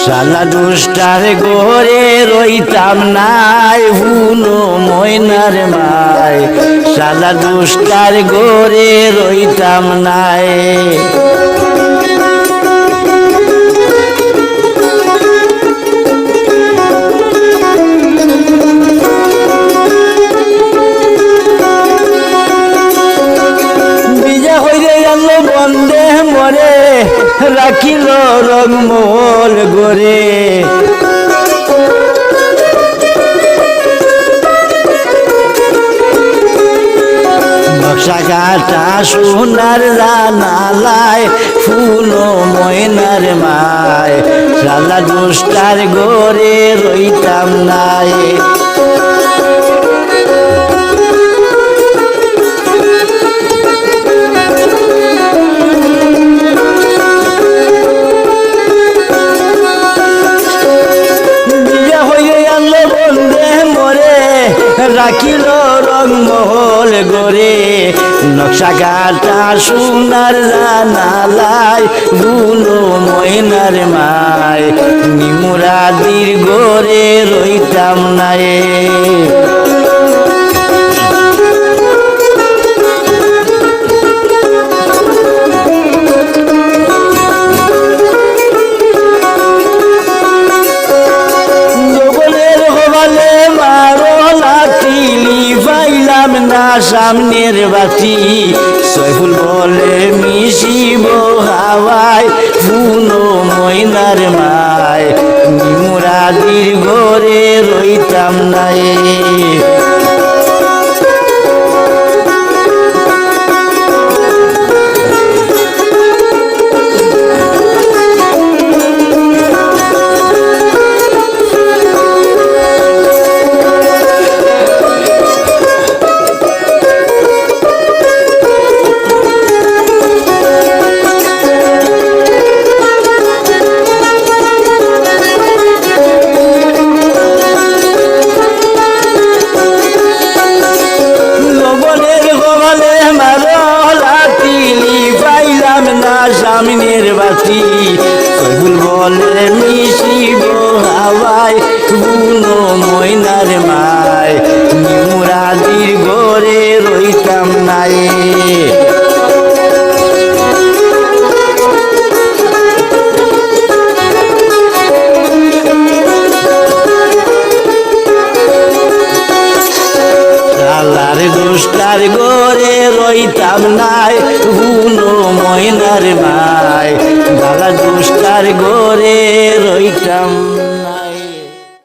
শালা দুষ্টার ঘরে রইতাম নাই হুনো ময়নার মাই শালা দুষ্টার ঘরে রইতাম নাই বন্দে মরে রাখিল রংমল গোরে নকশা কাটা সোনার রানালায় ফুল ময়নার মায় শালা দুষ্টার গোরে রইতাম নাই রাখিল রংমহল গোরে নকশা কাটা সোনার রানালায় বুনো ময়নার মায় নিমুরাদির গোরে রইতাম নাই সামনের বাতি সৈফুল বলে মিশিব হাওয়ায় ফুনো ময়নার মায় নিমুরাদির ঘরে রইতাম নাই সামনের বাতি সৈফুল বলে মিশিব হাওয়ায় বুনো ময়নার মায় নিমুরাদির ঘরে রইতাম নাই শালার দুষ্টার ঘরে রইতাম নাই বুনো ময়নার মায় শালা দুষ্টার ঘরে